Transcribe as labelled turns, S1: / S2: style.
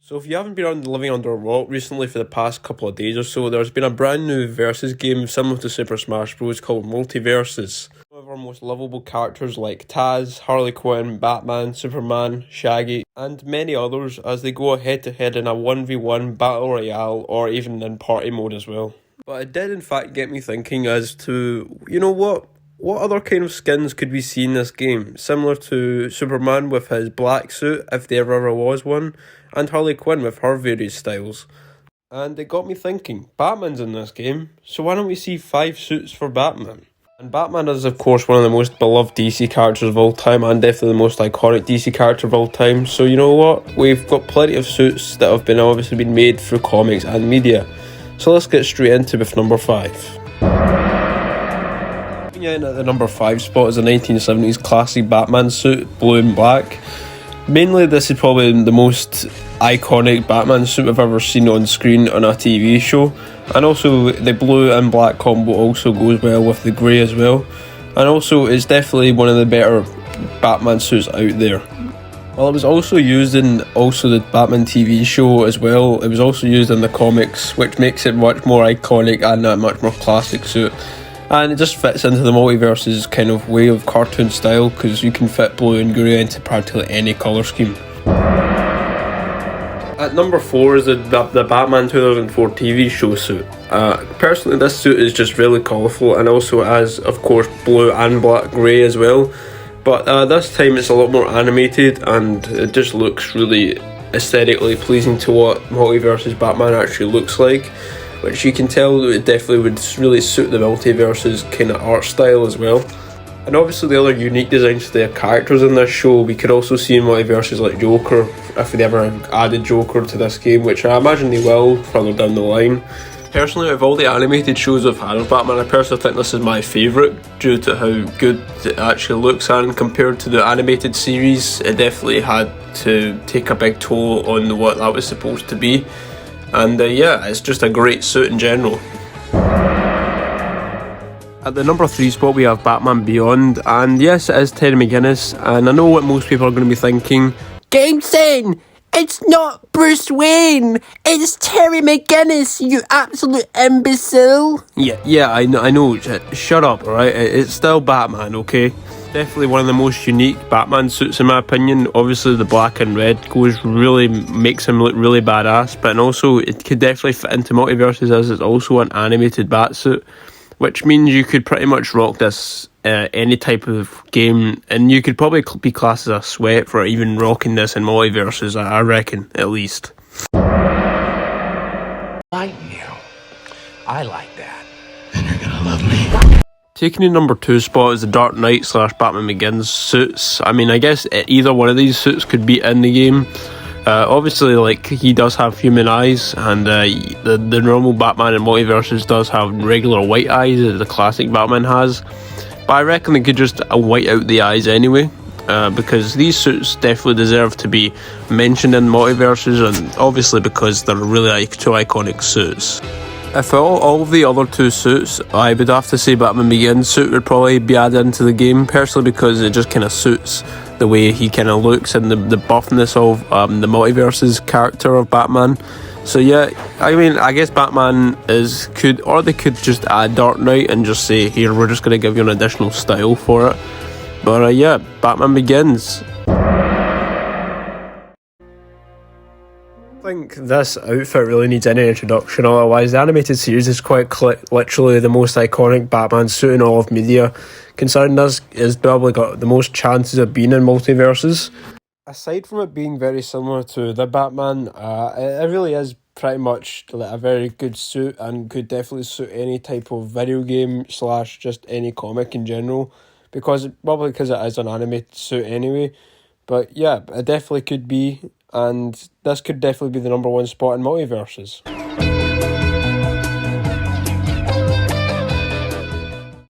S1: So if you haven't been living under a rock recently for the past couple of days or so, there's been a brand new Versus game similar to Super Smash Bros. Called MULTIVERSUS. Some of our most lovable characters like Taz, Harley Quinn, Batman, Superman, Shaggy, and many others as they go head to head in a 1v1 battle royale or even in party mode as well. But it did in fact get me thinking as to, what other kind of skins could we see in this game? Similar to Superman with his black suit, if there ever was one, and Harley Quinn with her various styles. And it got me thinking, Batman's in this game, so why don't we see 5 suits for Batman? And Batman is of course one of the most beloved DC characters of all time, and definitely the most iconic DC character of all time, so you know what, we've got plenty of suits that have obviously been made through comics and media. So let's get straight into with number 5. In at the number 5 spot is a 1970s classic Batman suit, blue and black. Mainly this is probably the most iconic Batman suit I've ever seen on screen on a TV show, and also the blue and black combo also goes well with the grey as well, and also it's definitely one of the better Batman suits out there. Well, it was also used in the Batman TV show as well. It was also used in the comics, which makes it much more iconic and a much more classic suit. And it just fits into the Multiverse's kind of way of cartoon style, because you can fit blue and grey into practically any colour scheme. At number 4 is the Batman 2004 TV show suit. Personally, this suit is just really colourful and also has, of course, blue and black grey as well. But this time it's a lot more animated and it just looks really aesthetically pleasing to what Multiverse's Batman actually looks like, which you can tell it definitely would really suit the Multiverse's kind of art style as well. And obviously the other unique designs to the characters in this show, we could also see in Multiverses like Joker, if they ever added Joker to this game, which I imagine they will further down the line. Personally, of all the animated shows I've had of Batman, I personally think this is my favourite due to how good it actually looks, and compared to the animated series, it definitely had to take a big toll on what that was supposed to be. And yeah, it's just a great suit in general. At the number 3 spot we have Batman Beyond, and yes, it is Terry McGinnis, and I know what most people are going to be thinking. Gameson! It's not Bruce Wayne! It's Terry McGinnis, you absolute imbecile! Yeah, I know, shut up, alright? It's still Batman, okay? Definitely one of the most unique Batman suits in my opinion. Obviously the black and red makes him look really badass, but also it could definitely fit into Multiverses as it's also an animated bat suit, which means you could pretty much rock this any type of game, and you could probably be classed as a sweat for even rocking this in Multiverses, I reckon, at least.
S2: Like you. I like that. And you're gonna love me.
S1: Taking the number 2 spot is the Dark Knight / Batman Begins suits. I mean, I guess either one of these suits could be in the game. Obviously, like, he does have human eyes, and the normal Batman in Multiverses does have regular white eyes that the classic Batman has. But I reckon they could just white out the eyes anyway, because these suits definitely deserve to be mentioned in Multiverses, and obviously because they're really two iconic suits. If all of the other 2 suits, I would have to say Batman Begins suit would probably be added into the game, personally because it just kind of suits the way he kind of looks and the buffness of the Multiverse's character of Batman. So yeah, I mean, I guess Batman they could just add Dark Knight and just say, here, we're just going to give you an additional style for it. But yeah, Batman Begins. I think this outfit really needs any introduction, otherwise the animated series is quite literally the most iconic Batman suit in all of media, considering this has probably got the most chances of being in Multiverses. Aside from it being very similar to the Batman, it really is pretty much like a very good suit and could definitely suit any type of video game / just any comic in general, because it is an animated suit anyway. But yeah, it definitely could be, and this could definitely be the number 1 spot in Multiverses.